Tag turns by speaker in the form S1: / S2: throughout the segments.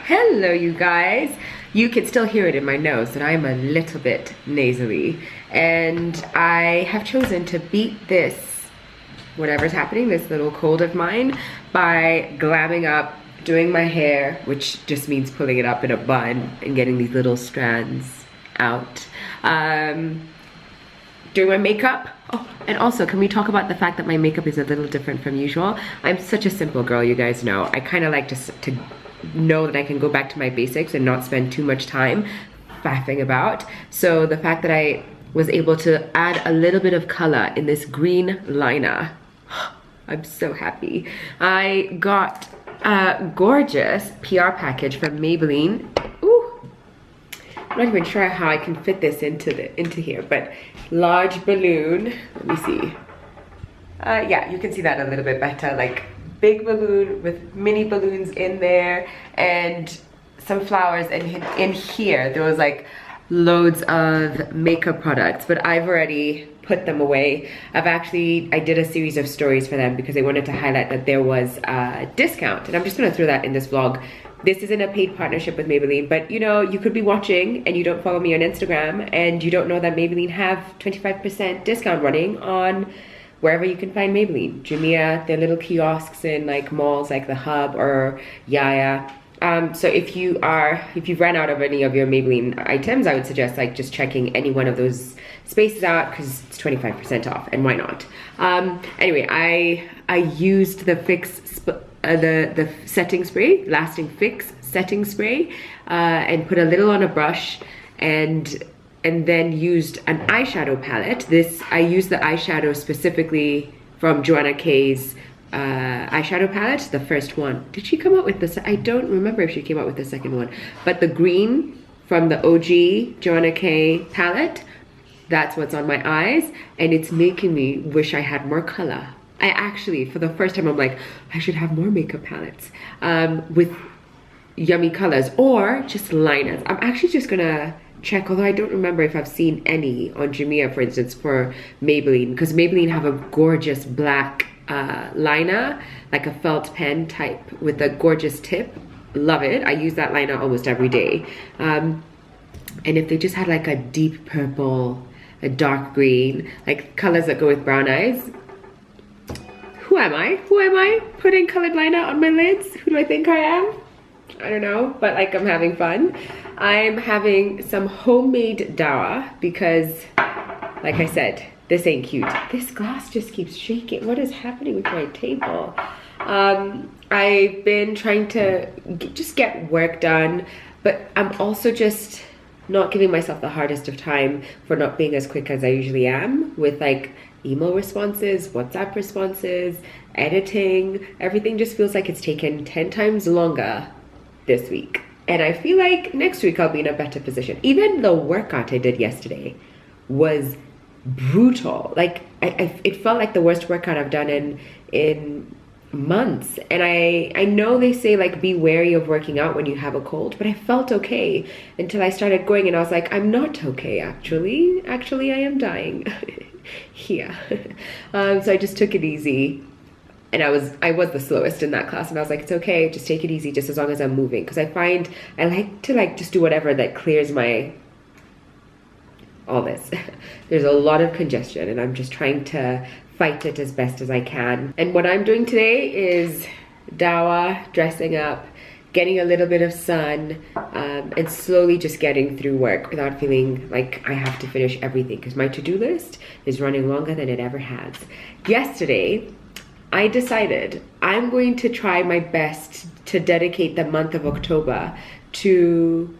S1: Hello, you guys. You can still hear it in my nose that I'm a little bit nasally, and I have chosen to beat this, whatever's happening, this little cold of mine, by glamming up, doing my hair, which just means pulling it up in a bun and getting these little strands out. Doing my makeup. Oh, and also, can we talk about the fact that my makeup is a little different from usual? I'm such a simple girl, you guys know. I kind of like to know that I can go back to my basics and not spend too much time faffing about. So the fact that I was able to add a little bit of color in this green liner, I'm so happy. I got a gorgeous PR package from Maybelline. Ooh, I'm not even sure how I can fit this into here, but large balloon. Let me see. Yeah, you can see that a little bit better. Like big balloon with mini balloons in there and some flowers. And in here there was like loads of makeup products, but I've already put them away. I did a series of stories for them because I wanted to highlight that there was a discount, and I'm just gonna throw that in this vlog. This isn't a paid partnership with Maybelline, but you know, you could be watching and you don't follow me on Instagram and you don't know that Maybelline have 25% discount running on wherever you can find Maybelline. Jumia, their little kiosks in like malls like The Hub or Yaya. So if you've ran out of any of your Maybelline items, I would suggest like just checking any one of those spaces out because it's 25% off, and why not? Anyway, I used the the setting spray, Lasting Fix setting spray, and put a little on a brush, and then used an eyeshadow palette. I used the eyeshadow specifically from Joanna K's eyeshadow palette, the first one. Did she come out with this? I don't remember if she came out with the second one, but the green from the OG Joanna K palette, that's what's on my eyes, and it's making me wish I had more color. I actually, for the first time, I'm like, I should have more makeup palettes with yummy colors or just liners. I'm actually just gonna check, although I don't remember if I've seen any on Jumia, for instance, for Maybelline, because Maybelline have a gorgeous black liner, like a felt pen type with a gorgeous tip. Love it. I use that liner almost every day. And if they just had like a deep purple, a dark green, like colors that go with brown eyes. Who am I? Who am I putting colored liner on my lids? Who do I think I am? I don't know, but like I'm having fun. I'm having some homemade dawa because, like I said, this ain't cute. This glass just keeps shaking. What is happening with my table? I've been trying to just get work done, but I'm also just not giving myself the hardest of time for not being as quick as I usually am with like email responses, WhatsApp responses, editing. Everything just feels like it's taken 10 times longer this week. And I feel like next week I'll be in a better position. Even the workout I did yesterday was brutal. Like it felt like the worst workout I've done in months. And I know they say like be wary of working out when you have a cold, but I felt okay until I started going, and I was like, I'm not okay actually I am dying. Yeah. So I just took it easy, and I was the slowest in that class, and I was like, it's okay, just take it easy, just as long as I'm moving, because I find I like to like just do whatever that clears all this. There's a lot of congestion, and I'm just trying to fight it as best as I can. And what I'm doing today is dawa, dressing up, getting a little bit of sun, and slowly just getting through work without feeling like I have to finish everything, because my to-do list is running longer than it ever has. Yesterday, I decided I'm going to try my best to dedicate the month of October to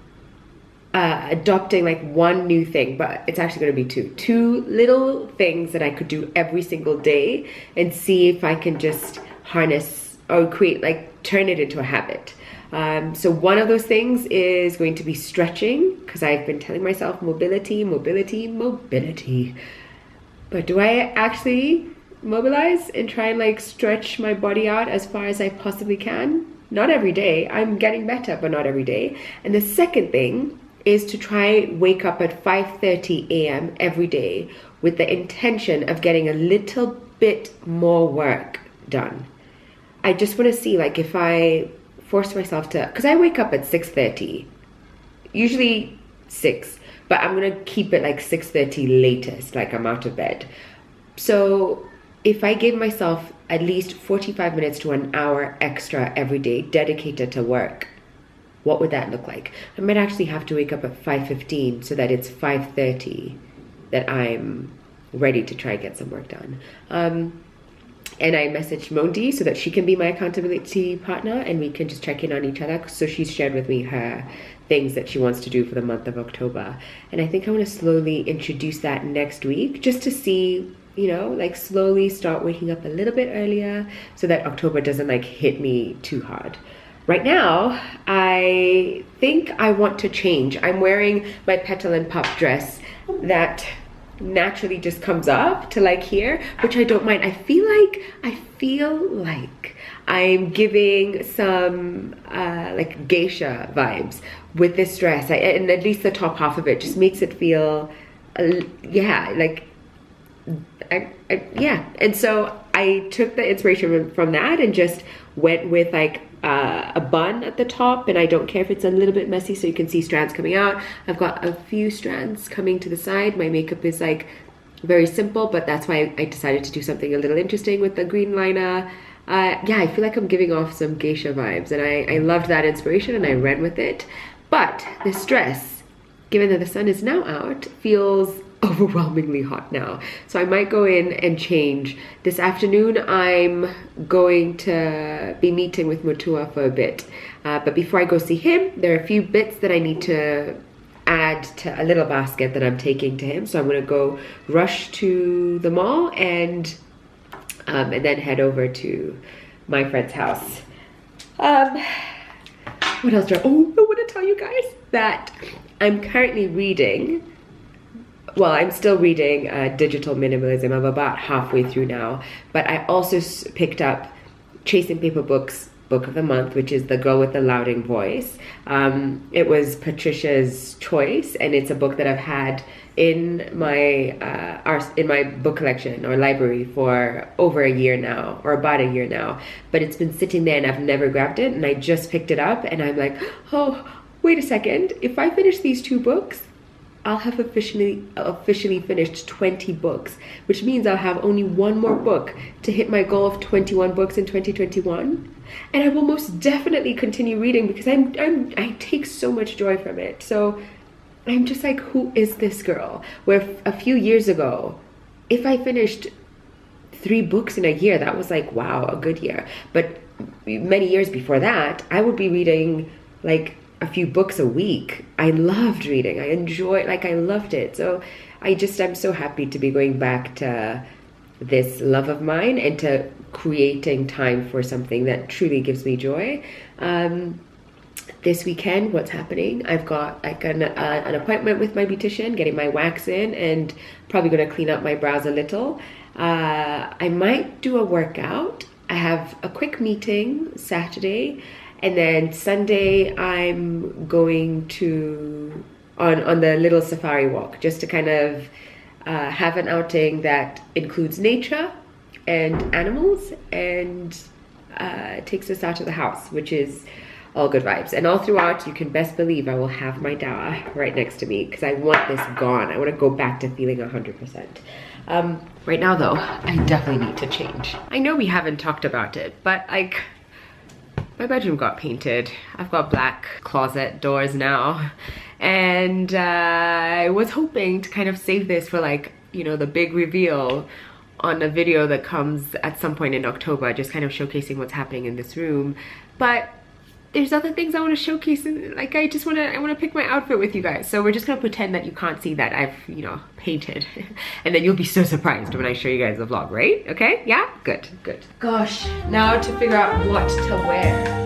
S1: adopting like one new thing, but it's actually going to be two little things that I could do every single day and see if I can just harness or turn it into a habit. So one of those things is going to be stretching, because I've been telling myself mobility. But do I actually mobilize and try and like stretch my body out as far as I possibly can? Not every day. I'm getting better, but not every day. And the second thing is to try wake up at 5:30 a.m. every day with the intention of getting a little bit more work done. I just want to see, like, if I force myself to, because I wake up at 6:30, usually 6, but I'm gonna keep it like 6:30 latest, like I'm out of bed. So if I gave myself at least 45 minutes to an hour extra every day dedicated to work, what would that look like? I might actually have to wake up at 5:15 so that it's 5:30 that I'm ready to try and get some work done. And I messaged Mondi so that she can be my accountability partner and we can just check in on each other. So she's shared with me her things that she wants to do for the month of October. And I think I want to slowly introduce that next week just to see, you know, like slowly start waking up a little bit earlier so that October doesn't like hit me too hard. Right now, I think I want to change. I'm wearing my Petal and Pup dress that naturally just comes up to like here, which I don't mind. I feel like I'm giving some like geisha vibes with this dress, and at least the top half of it just makes it feel yeah, like yeah. And so I took the inspiration from that and just went with like a bun at the top, and I don't care if it's a little bit messy so you can see strands coming out. I've got a few strands coming to the side. My makeup is like very simple, but that's why I decided to do something a little interesting with the green liner. Yeah, I feel like I'm giving off some geisha vibes, and I loved that inspiration and I ran with it. But this dress, given that the sun is now out, feels overwhelmingly hot now. So I might go in and change. This afternoon I'm going to be meeting with Mutua for a bit. But before I go see him, there are a few bits that I need to add to a little basket that I'm taking to him. So I'm gonna go rush to the mall and then head over to my friend's house. What else do I want to tell you guys that I'm currently reading. Well, I'm still reading Digital Minimalism. I'm about halfway through now. But I also picked up Chasing Paper Books Book of the Month, which is The Girl with the Louding Voice. It was Patricia's choice, and it's a book that I've had in my book collection or library for over a year now, or about a year now. But it's been sitting there and I've never grabbed it, and I just picked it up and I'm like, oh, wait a second. If I finish these 2 books, I'll have officially finished 20 books, which means I'll have only 1 more book to hit my goal of 21 books in 2021. And I will most definitely continue reading because I take so much joy from it. So I'm just like, who is this girl? Where a few years ago, if I finished 3 books in a year, that was like, wow, a good year. But many years before that, I would be reading like a few books a week. I loved reading. I loved it. So I'm so happy to be going back to this love of mine and to creating time for something that truly gives me joy. This weekend, what's happening? I've got like an appointment with my beautician, getting my wax in, and probably going to clean up my brows a little. I might do a workout. I have a quick meeting Saturday. And then Sunday, I'm going to, on the little safari walk, just to kind of have an outing that includes nature and animals and takes us out of the house, which is all good vibes. And all throughout, you can best believe I will have my dawa right next to me because I want this gone. I want to go back to feeling 100%. Right now, though, I definitely need to change. I know we haven't talked about it, but like, my bedroom got painted. I've got black closet doors now. And I was hoping to kind of save this for like, you know, the big reveal on a video that comes at some point in October, just kind of showcasing what's happening in this room. But there's other things I want to showcase, and like I want to pick my outfit with you guys. So we're just gonna pretend that you can't see that I've, you know, painted. And then you'll be so surprised when I show you guys the vlog, right? Okay, yeah, good. Gosh, now to figure out what to wear.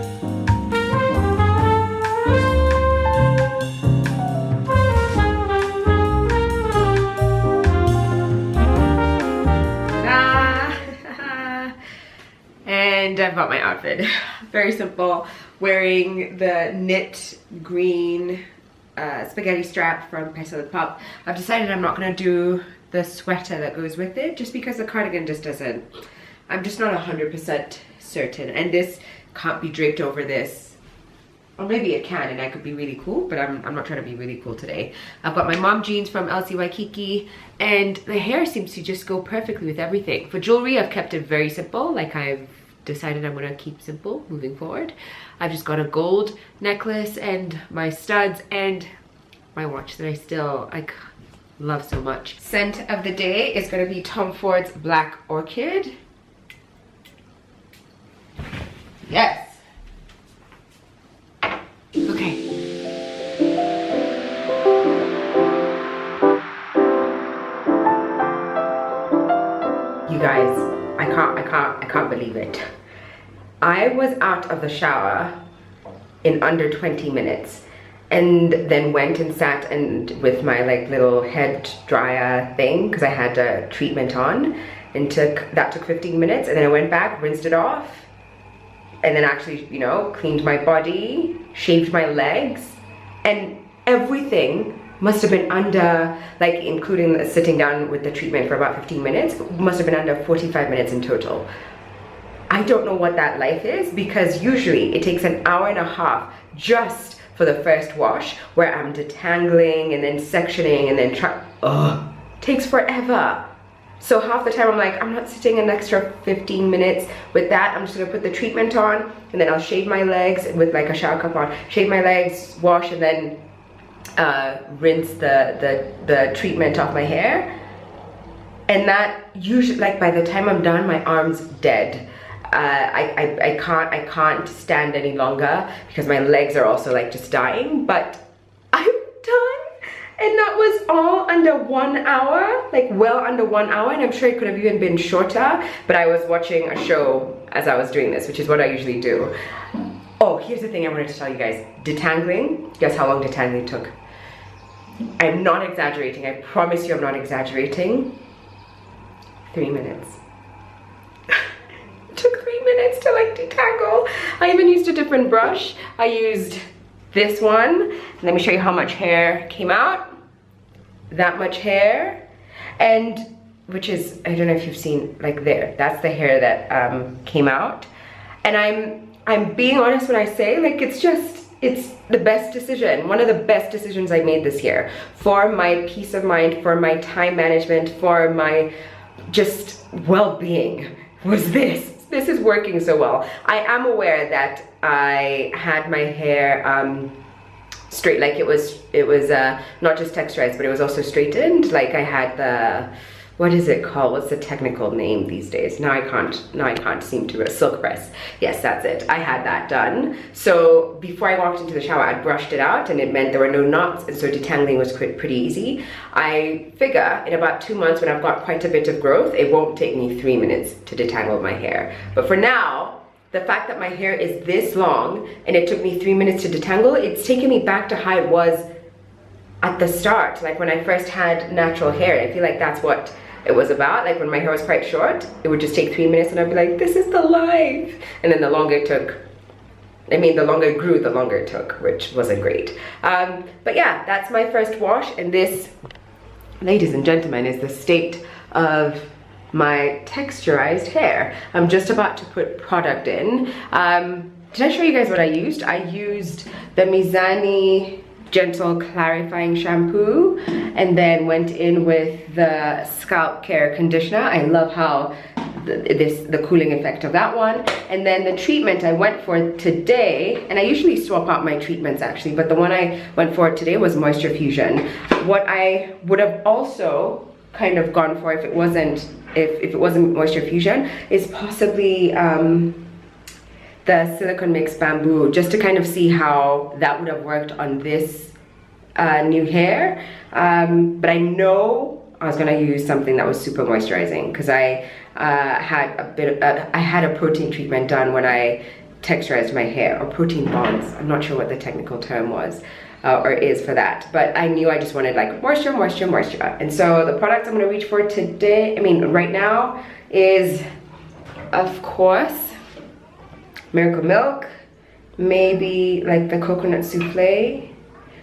S1: And I've got my outfit. Very simple. Wearing the knit green spaghetti strap from Petal and Pup. I've decided I'm not gonna do the sweater that goes with it just because the cardigan just doesn't, I'm just not 100% certain. And this can't be draped over this Or maybe it can and I could be really cool, but I'm not trying to be really cool today. I've got my mom jeans from Waikiki, and the hair seems to just go perfectly with everything. For jewelry, I've kept it very simple. Like, I've decided I'm gonna keep simple moving forward. I've just got a gold necklace and my studs and my watch that I still like love so much. Scent of the day is gonna be Tom Ford's Black Orchid. Yes. Okay. You guys, I can't believe it. I was out of the shower in under 20 minutes and then went and sat and with my like little head dryer thing because I had a treatment on, and that took 15 minutes, and then I went back, rinsed it off, and then actually, you know, cleaned my body, shaved my legs, and everything must have been under, like including the sitting down with the treatment for about 15 minutes, must have been under 45 minutes in total. I don't know what that life is, because usually it takes an hour and a half just for the first wash, where I'm detangling and then sectioning and then takes forever. So half the time I'm like, I'm not sitting an extra 15 minutes with that. I'm just gonna put the treatment on, and then I'll shave my legs with like a shower cup on, shave my legs, wash, and then rinse the treatment off my hair. And that usually, like by the time I'm done, my arm's dead. I can't stand any longer because my legs are also like just dying, but I'm done. And that was all under 1 hour, like well under 1 hour, and I'm sure it could have even been shorter, but I was watching a show as I was doing this, which is what I usually do. Oh, here's the thing I wanted to tell you guys. Detangling, guess how long detangling took? I'm not exaggerating, I promise you I'm not exaggerating. 3 minutes. It took 3 minutes to like detangle. I even used a different brush. I used this one. Let me show you how much hair came out. That much hair, and which is, I don't know if you've seen, like there, that's the hair that came out. And I'm being honest when I say, like, it's the best decision, one of the best decisions I made this year for my peace of mind, for my time management, for my just well-being, was this. This is working so well. I am aware that I had my hair straight, like it was not just texturized, but it was also straightened. Like I had the, what is it called? What's the technical name these days? Now I can't seem to, silk press. Yes, that's it. I had that done. So before I walked into the shower, I brushed it out, and it meant there were no knots, and so detangling was pretty easy. I figure in about 2 months, when I've got quite a bit of growth, it won't take me 3 minutes to detangle my hair. But for now, the fact that my hair is this long and it took me 3 minutes to detangle, it's taken me back to how it was at the start, like when I first had natural hair. I feel like that's what it was about. Like when my hair was quite short, it would just take 3 minutes and I'd be like, this is the life. And then the longer it took, I mean, the longer it grew, the longer it took, which wasn't great. But yeah, that's my first wash, and this, ladies and gentlemen, is the state of my texturized hair. I'm just about to put product in. Did I show you guys what I used? I used the Mizani Gentle Clarifying Shampoo, and then went in with the Scalp Care Conditioner. I love how the cooling effect of that one. And then the treatment I went for today, and I usually swap out my treatments actually, but the one I went for today was Moisture Fusion. What I would have also kind of gone for if it wasn't Moisture Fusion is possibly the Silicone Mix Bamboo, just to kind of see how that would have worked on this new hair. But I know I was gonna use something that was super moisturizing, because I had a protein treatment done when I texturized my hair, or protein bonds. I'm not sure what the technical term was. Or is for that, but I knew I just wanted like moisture, moisture, moisture. And so the product I'm gonna reach for today, I mean right now, is of course Miracle Milk, maybe like the coconut souffle.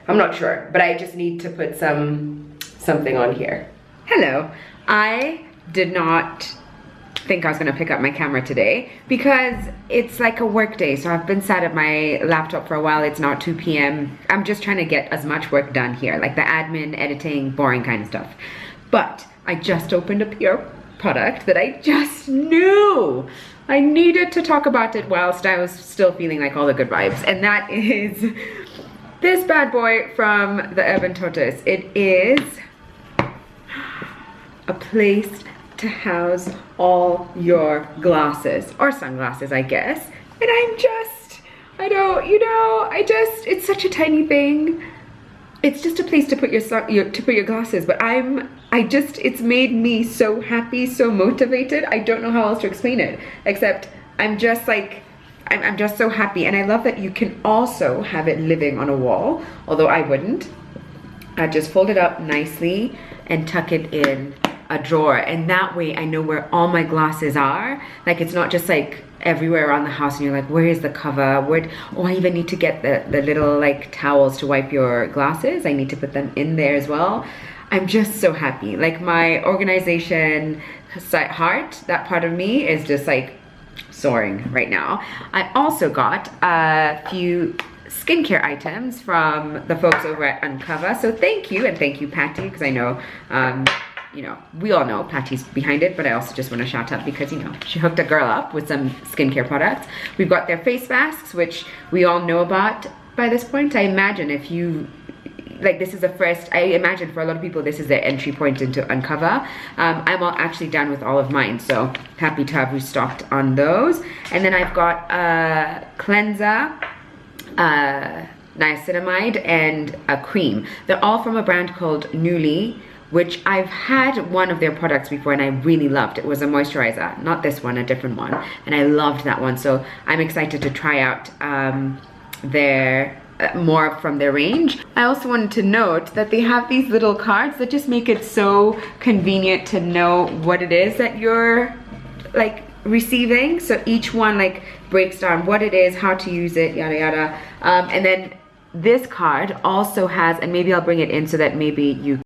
S1: I'm not sure, but I just need to put something on here. Hello, I did not think I was gonna pick up my camera today because it's like a work day. So I've been sat at my laptop for a while. It's not 2 p.m. I'm just trying to get as much work done here, like the admin, editing, boring kind of stuff. But I just opened up your product that I just knew I needed to talk about it whilst I was still feeling like all the good vibes. And that is this bad boy from the Urban Tortoise. It is a place to house all your glasses, or sunglasses, I guess. And I'm just, I don't, you know, it's such a tiny thing. It's just a place to put your glasses, but it's made me so happy, so motivated. I don't know how else to explain it, except I'm just like, I'm just so happy. And I love that you can also have it living on a wall, although I wouldn't. I just fold it up nicely and tuck it in a drawer, and that way I know where all my glasses are. Like, it's not just like everywhere around the house and you're like, where is the cover? Oh, I even need to get the little like towels to wipe your glasses. I need to put them in there as well. I'm just so happy. Like, my organization heart, that part of me is just like soaring right now. I also got a few skincare items from the folks over at Uncover. So thank you, and thank you, Patty, because I know, you know, we all know Patty's behind it, but I also just want to shout out because, you know, she hooked a girl up with some skincare products. We've got their face masks, which we all know about by this point. I imagine if you, like, this is the first, I imagine for a lot of people, this is their entry point into Uncover. I'm actually done with all of mine, so happy to have restocked on those. And then I've got a cleanser, niacinamide, and a cream. They're all from a brand called Newly, which I've had one of their products before and I really loved. It was a moisturizer, not this one, a different one, and I loved that one. So I'm excited to try out their more from their range. I also wanted to note that they have these little cards that just make it so convenient to know what it is that you're like receiving. So each one like breaks down what it is, how to use it, yada yada. And then this card also has, and maybe I'll bring it in so that maybe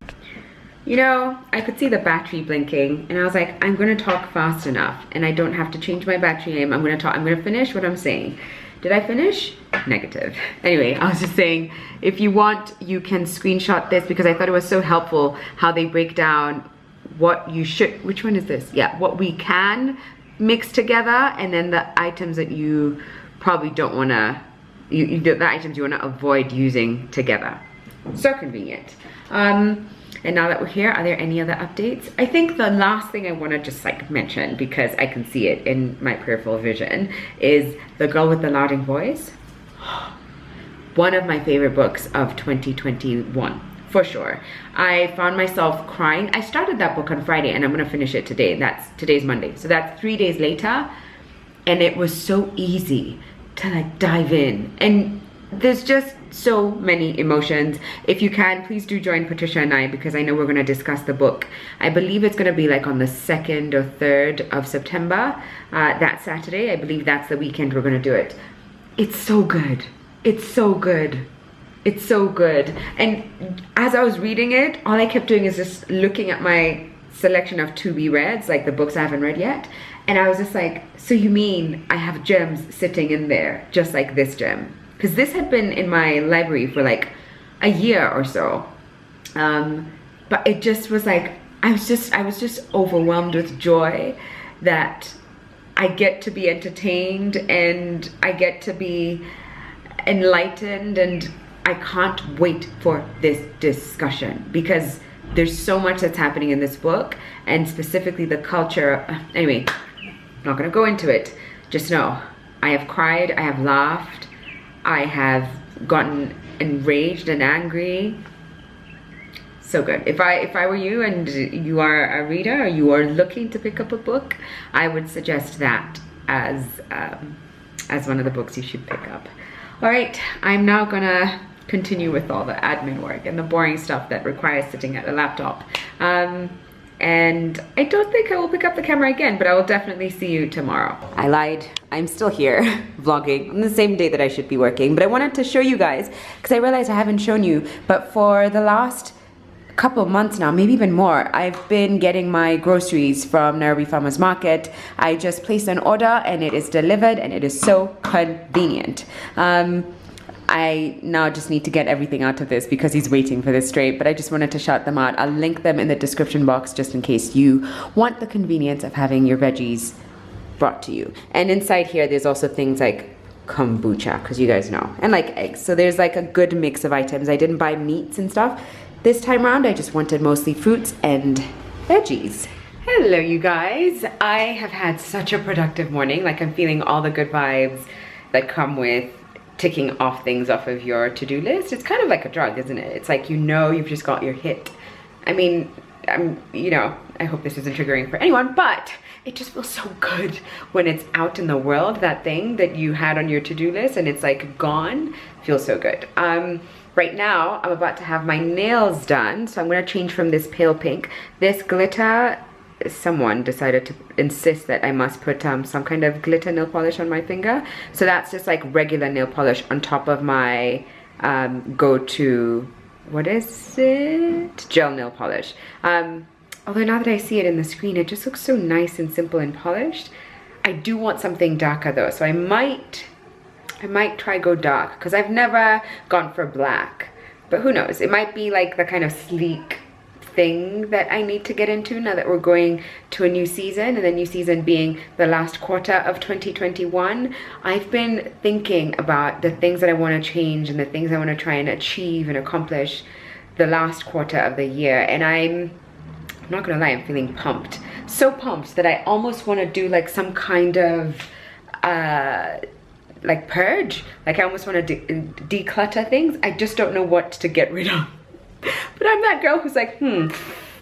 S1: you know, I could see the battery blinking and I was like, I'm gonna talk fast enough and I don't have to change my battery name. I'm gonna finish what I'm saying. Did I finish? Negative. Anyway, I was just saying, if you want, you can screenshot this because I thought it was so helpful how they break down what you should, which one is this? Yeah, what we can mix together, and then the items that you probably don't wanna, the items you wanna avoid using together. So convenient. And now that we're here, are there any other updates? I think the last thing I want to just like mention, because I can see it in my peripheral vision, is The Girl with the Louding Voice. One of my favorite books of 2021, for sure. I found myself crying. I started that book on Friday and I'm gonna finish it today. Today's Monday. So that's 3 days later. And it was so easy to like dive in. And there's just so many emotions. If you can, please do join Patricia and I, because I know we're going to discuss the book. I believe it's going to be like on the 2nd or 3rd of September, that Saturday. I believe that's the weekend we're going to do it. It's so good. It's so good. It's so good. And as I was reading it, all I kept doing is just looking at my selection of to-be-reads, like the books I haven't read yet. And I was just like, so you mean I have gems sitting in there, just like this gem? Because this had been in my library for like a year or so. But it just was like, I was just overwhelmed with joy that I get to be entertained and I get to be enlightened, and I can't wait for this discussion because there's so much that's happening in this book, and specifically the culture. Anyway, I'm not gonna go into it. Just know, I have cried, I have laughed, I have gotten enraged and angry. So good. If I were you and you are a reader or you are looking to pick up a book, I would suggest that as one of the books you should pick up. All right, I'm now gonna continue with all the admin work and the boring stuff that requires sitting at a laptop. And I don't think I will pick up the camera again, but I will definitely see you tomorrow. I lied. I'm still here vlogging on the same day that I should be working, but I wanted to show you guys because I realized I haven't shown you, but for the last couple months now, maybe even more, I've been getting my groceries from Nairobi Farmers Market. I just placed an order and it is delivered, and it is so convenient. I now just need to get everything out of this because he's waiting for this straight, but I just wanted to shout them out. I'll link them in the description box just in case you want the convenience of having your veggies brought to you. And inside here, there's also things like kombucha, because you guys know, and like eggs. So there's like a good mix of items. I didn't buy meats and stuff this time around. I just wanted mostly fruits and veggies. Hello, you guys. I have had such a productive morning. Like, I'm feeling all the good vibes that come with ticking off things off of your to-do list. It's kind of like a drug, isn't it? It's like, you know, you've just got your hit. I mean, you know, I hope this isn't triggering for anyone, but it just feels so good when it's out in the world, that thing that you had on your to-do list and it's like gone. Feels so good. Right now, I'm about to have my nails done, so I'm gonna change from this pale pink. This glitter, someone decided to insist that I must put some kind of glitter nail polish on my finger. So that's just like regular nail polish on top of my go-to, what is it? Gel nail polish. Although now that I see it in the screen, it just looks so nice and simple and polished. I do want something darker though, so I might try go dark, because I've never gone for black. But who knows? It might be like the kind of sleek thing that I need to get into now that we're going to a new season, and the new season being the last quarter of 2021. I've been thinking about the things that I want to change and the things I want to try and achieve and accomplish the last quarter of the year, and I'm not gonna lie, I'm feeling pumped. So pumped that I almost want to do like some kind of like purge. Like, I almost want to declutter things. I just don't know what to get rid of. But I'm that girl who's like,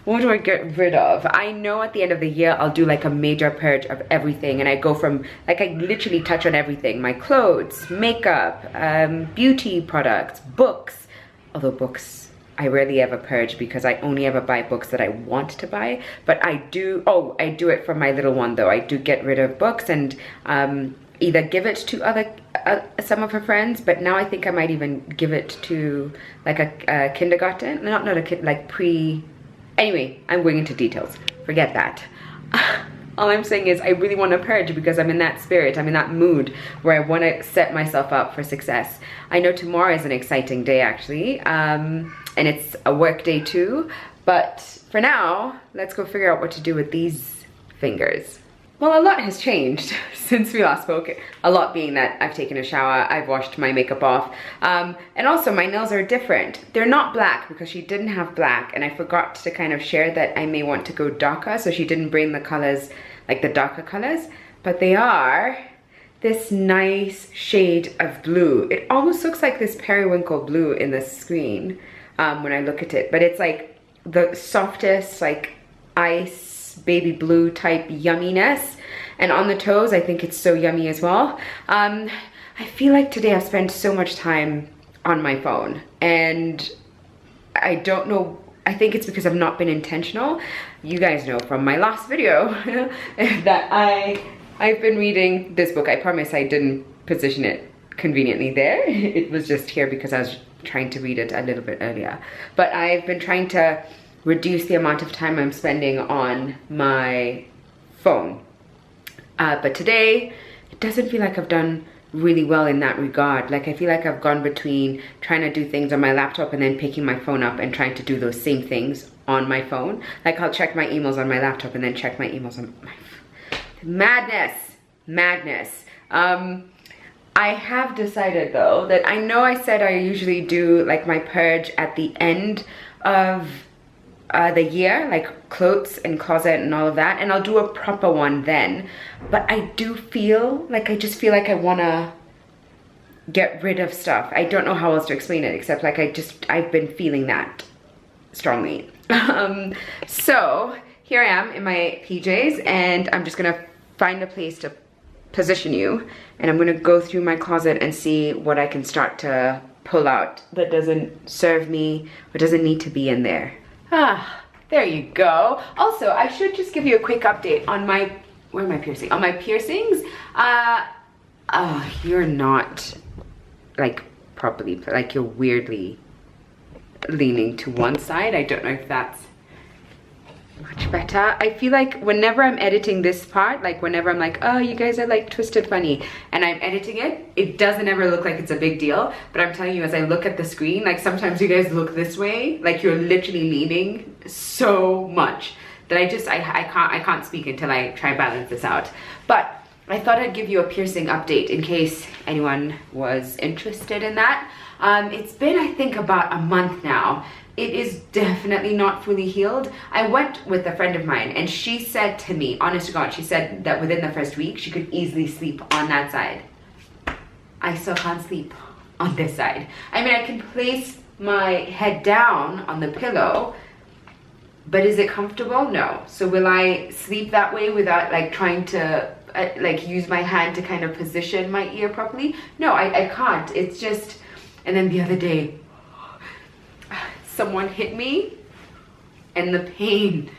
S1: what do I get rid of? I know at the end of the year, I'll do like a major purge of everything. And I go from, like, I literally touch on everything. My clothes, makeup, beauty products, books. Although books, I rarely ever purge because I only ever buy books that I want to buy. But I do it for my little one though. I do get rid of books and either give it to some of her friends, but now I think I might even give it to like a kindergarten, not a kid, like anyway, I'm going into details, forget that. All I'm saying is I really want to purge because I'm in that spirit, I'm in that mood where I want to set myself up for success. I know tomorrow is an exciting day actually, and it's a work day too, but for now, let's go figure out what to do with these fingers. Well, a lot has changed since we last spoke. A lot being that I've taken a shower, I've washed my makeup off, and also my nails are different. They're not black because she didn't have black, and I forgot to kind of share that I may want to go darker, so she didn't bring the colors, like the darker colors, but they are this nice shade of blue. It almost looks like this periwinkle blue in the screen when I look at it, but it's like the softest, like ice, baby blue type yumminess, and on the toes I think it's so yummy as well. I feel like today I've spent so much time on my phone, and I don't know, I think it's because I've not been intentional. You guys know from my last video that I've been reading this book. I promise I didn't position it conveniently there. It was just here because I was trying to read it a little bit earlier, but I've been trying to reduce the amount of time I'm spending on my phone. But today, it doesn't feel like I've done really well in that regard. Like, I feel like I've gone between trying to do things on my laptop and then picking my phone up and trying to do those same things on my phone. Like, I'll check my emails on my laptop and then check my emails on my phone. Madness. I have decided though that I know I said I usually do like my purge at the end of the year, like clothes and closet and all of that, and I'll do a proper one then, but I do feel like I I want to get rid of stuff. I don't know how else to explain it except like I've been feeling that strongly. So here I am in my PJs, and I'm just gonna find a place to position you, and I'm gonna go through my closet and see what I can start to pull out that doesn't serve me or doesn't need to be in there. There you go. Also, I should just give you a quick update on my, where am I piercing? On my piercings. You're not like properly, like you're weirdly
S2: leaning to one side. I don't know if that's much better. I feel like whenever I'm editing this part, like whenever I'm like, oh, you guys are like twisted funny, and I'm editing it, it doesn't ever look like it's a big deal. But I'm telling you, as I look at the screen, like sometimes you guys look this way, like you're literally leaning so much that I can't speak until I try balance this out. But I thought I'd give you a piercing update in case anyone was interested in that. It's been, I think, about a month now. It is definitely not fully healed. I went with a friend of mine and she said to me, honest to God, she said that within the first week, she could easily sleep on that side. I still can't sleep on this side. I mean, I can place my head down on the pillow, but is it comfortable? No. So will I sleep that way without like trying to like use my hand to kind of position my ear properly? No, I can't. It's just, and then the other day, someone hit me and the pain,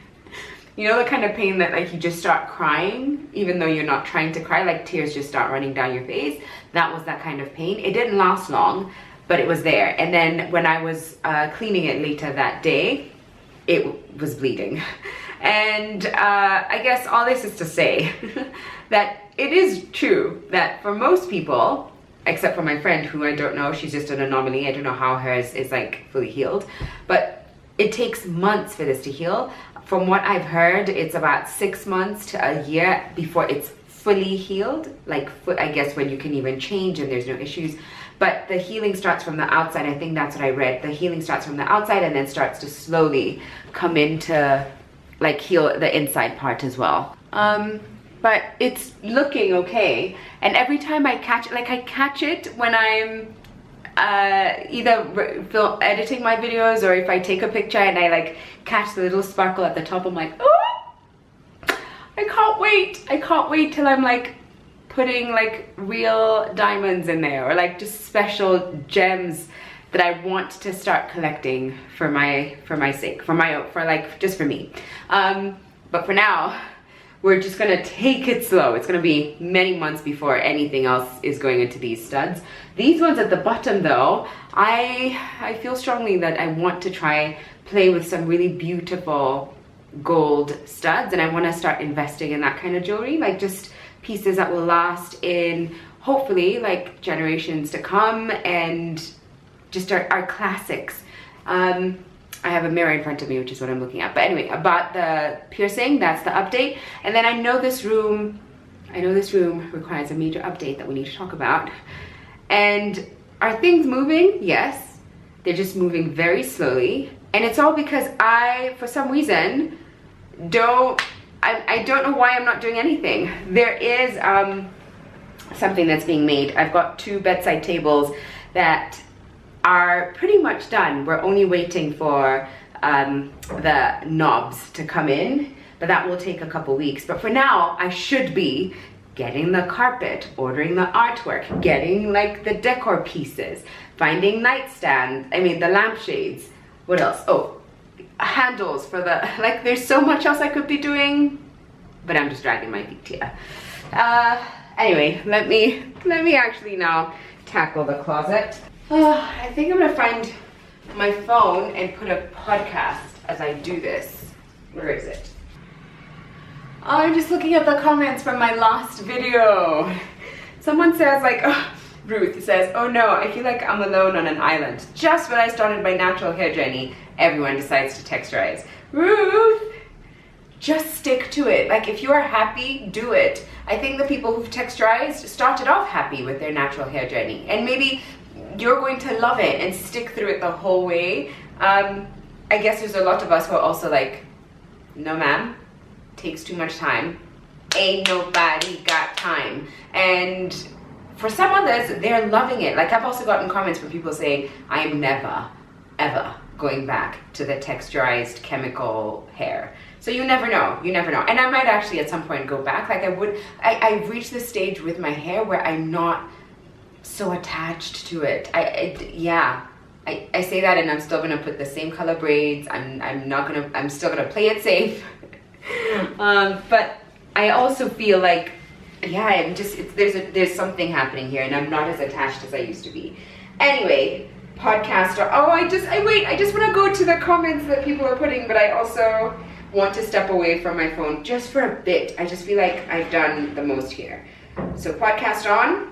S2: you know, the kind of pain that like you just start crying even though you're not trying to cry, like tears just start running down your face. That was that kind of pain. It didn't last long, but it was there. And then when I was cleaning it later that day, it was bleeding. And I guess all this is to say that it is true that for most people, except for my friend who I don't know, she's just an anomaly. I don't know how hers is like fully healed, but it takes months for this to heal. From what I've heard, it's about 6 months to a year before it's fully healed. Like I guess when you can even change and there's no issues. But the healing starts from the outside. I think that's what I read. The healing starts from the outside and then starts to slowly come into like heal the inside part as well. But it's looking okay. And every time I catch it, like I catch it when I'm either editing my videos or if I take a picture and I like catch the little sparkle at the top, I'm like, oh, I can't wait. I can't wait till I'm like putting like real diamonds in there or like just special gems that I want to start collecting for my sake, for like just for me. But for now, we're just gonna take it slow. It's gonna be many months before anything else is going into these studs. These ones at the bottom though, I feel strongly that I want to try play with some really beautiful gold studs, and I wanna start investing in that kind of jewelry, like just pieces that will last in hopefully like generations to come and just our classics. I have a mirror in front of me, which is what I'm looking at. But anyway, about the piercing, that's the update. And then I know this room requires a major update that we need to talk about. And are things moving? Yes. They're just moving very slowly. And it's all because I, for some reason, I don't know why I'm not doing anything. There is something that's being made. I've got 2 bedside tables that are pretty much done. We're only waiting for the knobs to come in, but that will take a couple weeks. But for now, I should be getting the carpet, ordering the artwork, getting like the decor pieces, finding nightstands, the lampshades. What else? Oh, handles for the, like there's so much else I could be doing, but I'm just dragging my feet here. Anyway, let me actually now tackle the closet. I think I'm gonna find my phone and put a podcast as I do this. Where is it? Oh, I'm just looking at the comments from my last video. Someone says like, oh, Ruth says, oh no, I feel like I'm alone on an island. Just when I started my natural hair journey, everyone decides to texturize. Ruth, just stick to it. Like if you are happy, do it. I think the people who've texturized started off happy with their natural hair journey, and maybe you're going to love it and stick through it the whole way. I guess there's a lot of us who are also like, no ma'am, takes too much time. Ain't nobody got time. And for some others, they're loving it. Like I've also gotten comments from people saying, I am never, ever going back to the texturized chemical hair. So you never know, you never know. And I might actually at some point go back. Like I've reached this stage with my hair where I'm not so attached to it. I say that and I'm still gonna put the same color braids. I'm still gonna play it safe. But I also feel like, yeah, I'm just, there's something happening here and I'm not as attached as I used to be. Anyway, podcast. I just want to go to the comments that people are putting, but I also want to step away from my phone just for a bit. I just feel like I've done the most here. So podcast on.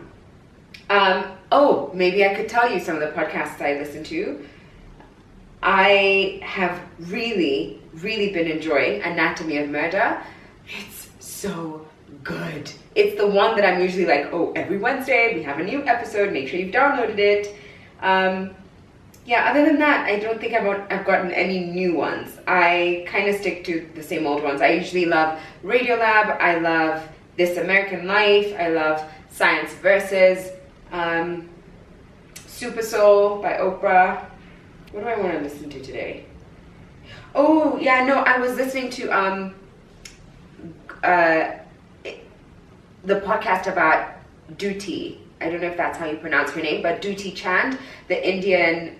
S2: Maybe I could tell you some of the podcasts I listen to. I have really, really been enjoying Anatomy of Murder. It's so good. It's the one that I'm usually like, oh, every Wednesday we have a new episode, make sure you've downloaded it. Other than that, I don't think I've gotten any new ones. I kind of stick to the same old ones. I usually love Radiolab, I love This American Life, I love Science Versus, Super Soul by Oprah. What do I want to listen to today? I was listening to the podcast about Duty. I don't know if that's how you pronounce her name, but Duty Chand, the Indian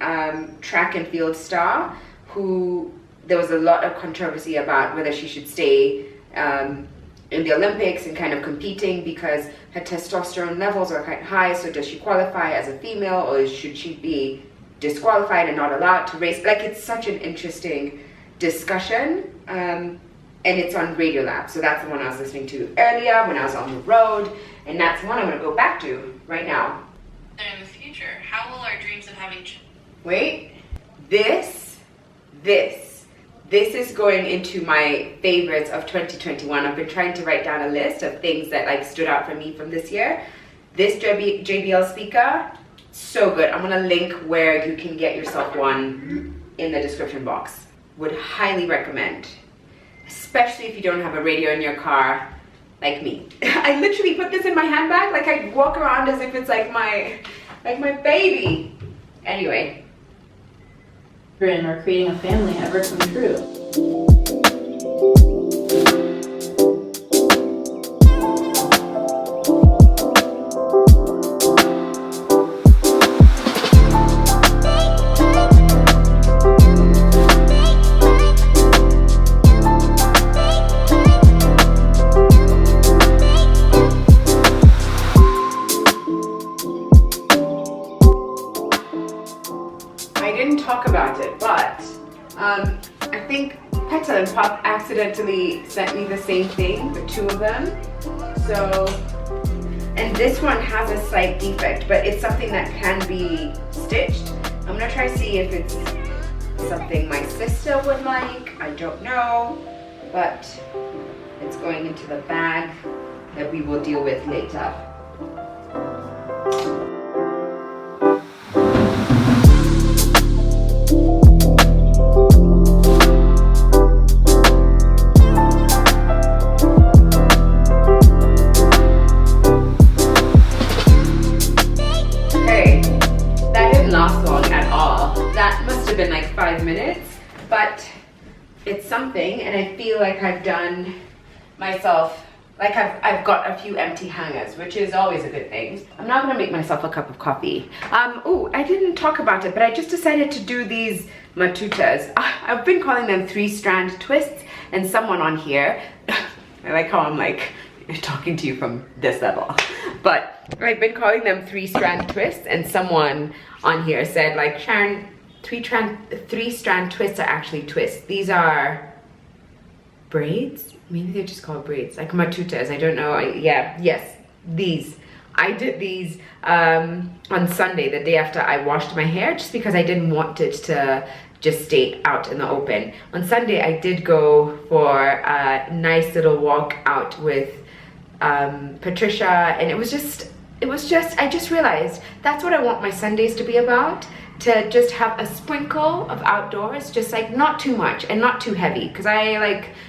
S2: track and field star, who there was a lot of controversy about whether she should stay in the Olympics and kind of competing because her testosterone levels are quite high. So does she qualify as a female, or should she be disqualified and not allowed to race? Like, it's such an interesting discussion, and it's on Radiolab. So that's the one I was listening to earlier when I was on the road, and that's the one I'm going to go back to right now.
S3: In the future, how will our dreams of having
S2: Wait, this is going into my favorites of 2021. I've been trying to write down a list of things that like stood out for me from this year. This JBL speaker, so good. I'm gonna link where you can get yourself one in the description box. Would highly recommend, especially if you don't have a radio in your car like me. I literally put this in my handbag, like I walk around as if it's like my baby. Anyway.
S4: Or creating a family ever come true.
S2: I think Petal and Pup accidentally sent me the same thing, the two of them. So, and this one has a slight defect, but it's something that can be stitched. I'm gonna try to see if it's something my sister would like. I don't know, but it's going into the bag that we will deal with later. Been like 5 minutes, but it's something, and I feel like I've done myself, like I've got a few empty hangers, which is always a good thing. I'm now gonna make myself a cup of coffee. I didn't talk about it, but I just decided to do these matutas. I've been calling them 3-strand twists, and someone on here, I like how I'm like talking to you from this level, but I've been calling them 3-strand twists, and someone on here said like, Sharon, 3-strand twists are actually twists. These are braids? Maybe they're just called braids, like matutas. I don't know. Yes, these. I did these on Sunday, the day after I washed my hair, just because I didn't want it to just stay out in the open. On Sunday, I did go for a nice little walk out with Patricia, and it was just, I just realized that's what I want my Sundays to be about. To just have a sprinkle of outdoors, just like not too much and not too heavy, because I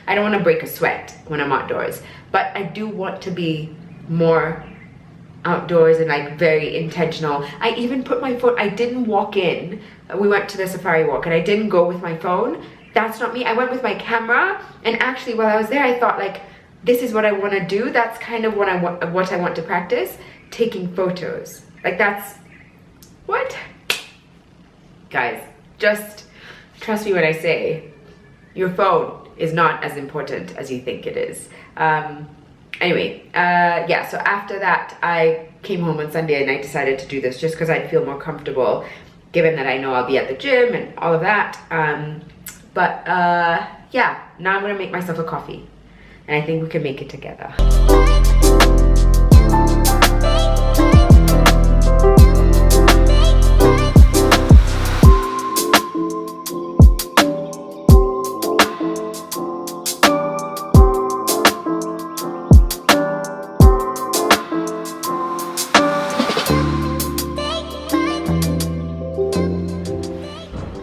S2: don't want to break a sweat when I'm outdoors, but I do want to be more outdoors and like very intentional. I even put my phone, I didn't walk in, we went to the safari walk and I didn't go with my phone. That's not me. I went with my camera, and actually while I was there I thought like, this is what I want to do. That's kind of what I want to practice, taking photos. Like that's what? Guys, just trust me when I say your phone is not as important as you think it is. Anyway, so after that, I came home on Sunday and I decided to do this just because I'd feel more comfortable
S1: given that I know I'll be at the gym and all of that. Yeah, now I'm gonna make myself a coffee, and I think we can make it together.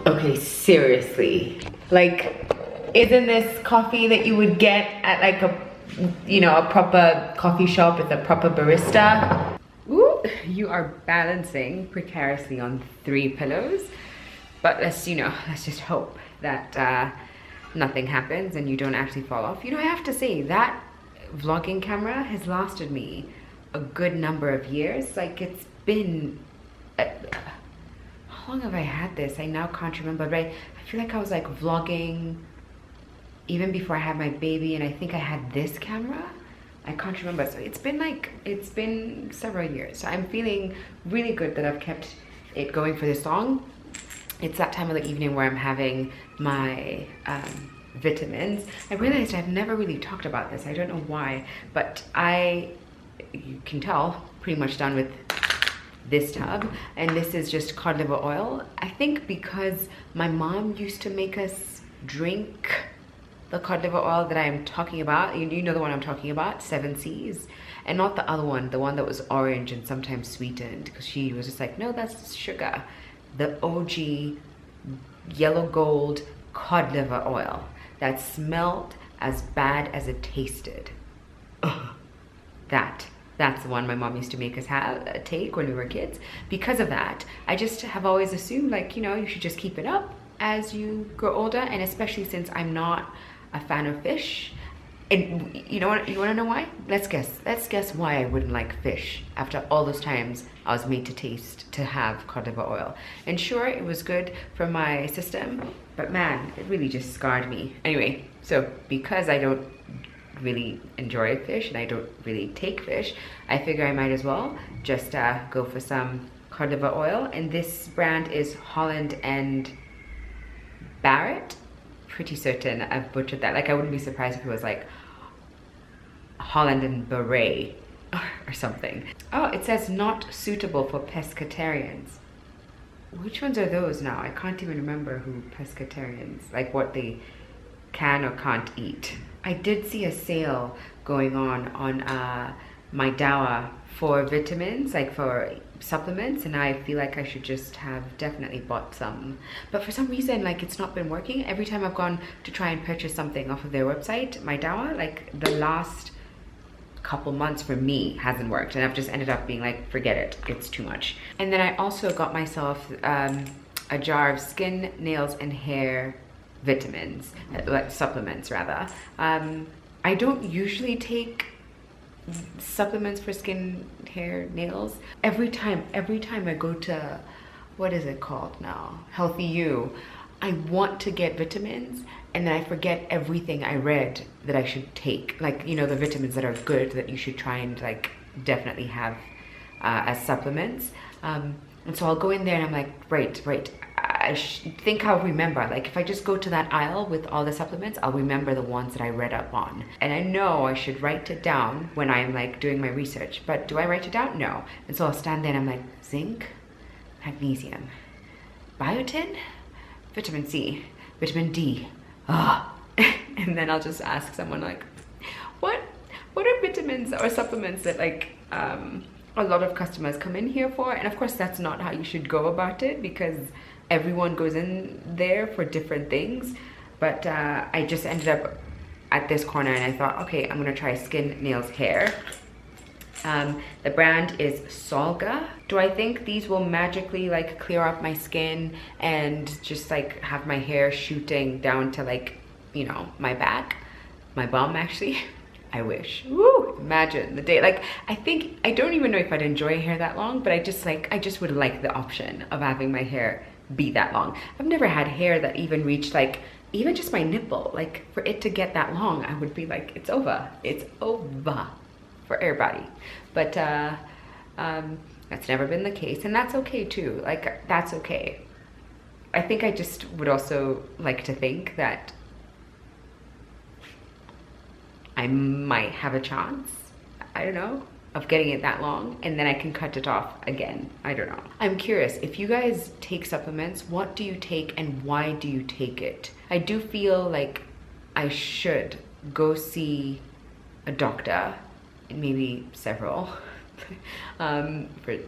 S1: Okay, seriously, like, isn't this coffee that you would get at like a, you know, a proper coffee shop with a proper barista? Ooh, you are balancing precariously on 3 pillows, but let's just hope that nothing happens and you don't actually fall off. You know, I have to say that vlogging camera has lasted me a good number of years. Like, it's been how long have I had this? I now can't remember, but I feel like I was like vlogging even before I had my baby, and I think I had this camera. I can't remember. So it's been several years. So I'm feeling really good that I've kept it going for this long. It's that time of the evening where I'm having my vitamins. I realized I've never really talked about this. I don't know why, but you can tell, pretty much done with this tub, and this is just cod liver oil. I think because my mom used to make us drink the cod liver oil that I'm talking about. You know the one I'm talking about, 7 C's, and not the other one, the one that was orange and sometimes sweetened, because she was just like, no, that's sugar. The OG yellow gold cod liver oil that smelled as bad as it tasted. Ugh. That's the one my mom used to make us take when we were kids. Because of that, I just have always assumed, like, you know, you should just keep it up as you grow older, and especially since I'm not a fan of fish. And you know what, you wanna know why? Let's guess why I wouldn't like fish after all those times I was made to have cod liver oil. And sure, it was good for my system, but man, it really just scarred me. Anyway, so because I don't really enjoy fish and I don't really take fish, I figure I might as well just go for some cod liver oil. And this brand is Holland and Barrett. Pretty certain I've butchered that. Like, I wouldn't be surprised if it was like Holland and Beret or something. Oh, it says not suitable for pescatarians. Which ones are those now? I can't even remember who pescatarians, like what they can or can't eat. I did see a sale going on my Dawa for vitamins, like for supplements, and I feel like I should just have definitely bought some. But for some reason, like, it's not been working. Every time I've gone to try and purchase something off of their website, my Dawa, like the last couple months for me hasn't worked, and I've just ended up being like, forget it, it's too much. And then I also got myself a jar of skin, nails, and hair vitamins, like supplements rather. I don't usually take supplements for skin, hair, nails. Every time I go to, what is it called now, Healthy You, I want to get vitamins, and then I forget everything I read that I should take, like, you know, the vitamins that are good that you should try and like definitely have as supplements. And so I'll go in there and I'm like, right, I think I'll remember. Like, if I just go to that aisle with all the supplements, I'll remember the ones that I read up on. And I know I should write it down when I'm like doing my research, but do I write it down? No. And so I'll stand there and I'm like, zinc, magnesium, biotin, vitamin C, vitamin D. And then I'll just ask someone like, what are vitamins or supplements that like a lot of customers come in here for? And of course, that's not how you should go about it, because everyone goes in there for different things. But I just ended up at this corner and I thought, okay, I'm gonna try skin, nails, hair. The brand is Solga. Do I think these will magically like clear up my skin and just like have my hair shooting down to like, you know, my back, my bum actually? I wish. Woo! Imagine the day. Like, I don't even know if I'd enjoy hair that long, but I just would like the option of having my hair be that long. I've never had hair that even reached like even just my nipple. Like, for it to get that long, I would be like, it's over for everybody. But That's never been the case, and that's okay too. Like, that's okay. I think I just would also like to think that I might have a chance, I don't know, of getting it that long, and then I can cut it off again. I don't know. I'm curious, if you guys take supplements, what do you take and why do you take it? I do feel like I should go see a doctor, and maybe several, for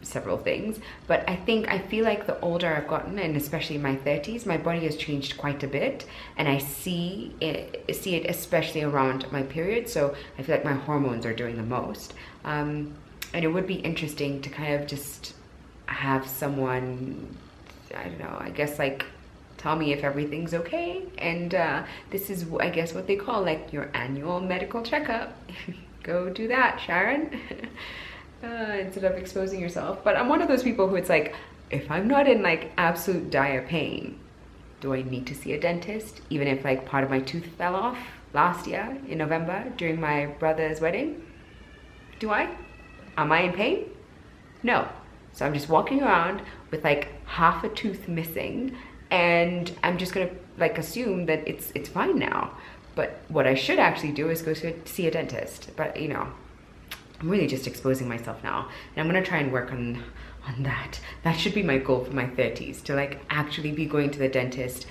S1: several things, but I feel like the older I've gotten, and especially in my 30s, my body has changed quite a bit, and I see it especially around my period. So I feel like my hormones are doing the most, and it would be interesting to kind of just have someone, I don't know, I guess like tell me if everything's okay, and this is, I guess, what they call like your annual medical checkup. Go do that, Sharon. Instead of exposing yourself. But I'm one of those people who it's like, if I'm not in like absolute dire pain, do I need to see a dentist? Even if like part of my tooth fell off last year in November during my brother's wedding? Do I? Am I in pain? No. So I'm just walking around with like half a tooth missing, and I'm just gonna like assume that it's fine now. But what I should actually do is go see a dentist. But you know, I'm really just exposing myself now, and I'm gonna try and work on that. That should be my goal for my 30s, to like actually be going to the dentist.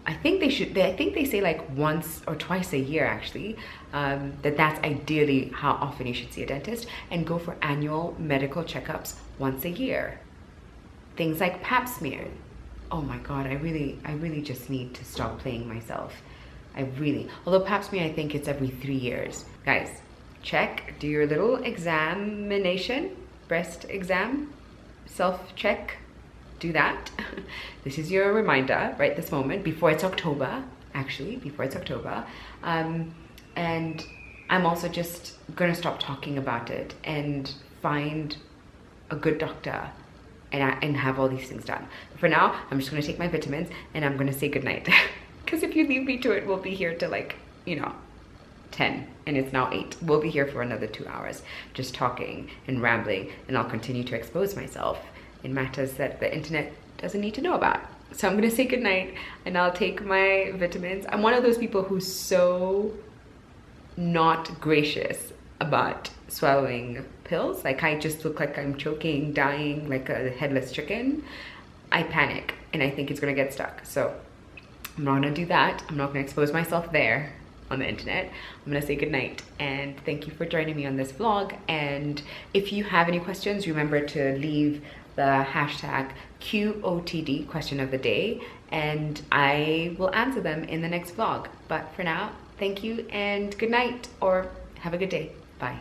S1: I think they say like once or twice a year actually, that's ideally how often you should see a dentist, and go for annual medical checkups once a year. Things like pap smear. Oh my god, I really just need to stop playing myself. Although pap smear, I think it's every 3 years. Guys, do your little examination, breast exam, self-check, do that. This is your reminder right this moment, before it's October, actually, before it's October. And I'm also just gonna stop talking about it and find a good doctor and have all these things done. But for now, I'm just gonna take my vitamins and I'm gonna say goodnight. Because if you leave me to it, we'll be here till like, you know, 10, and it's now 8. We'll be here for another 2 hours, just talking and rambling, and I'll continue to expose myself in matters that the internet doesn't need to know about. So I'm gonna say goodnight, and I'll take my vitamins. I'm one of those people who's so not gracious about swallowing pills. Like, I just look like I'm choking, dying like a headless chicken. I panic, and I think it's gonna get stuck. So I'm not gonna do that. I'm not gonna expose myself there on the internet. I'm gonna say goodnight, and thank you for joining me on this vlog. And if you have any questions, remember to leave the hashtag QOTD, question of the day, and I will answer them in the next vlog. But for now, thank you and good night, or have a good day. Bye.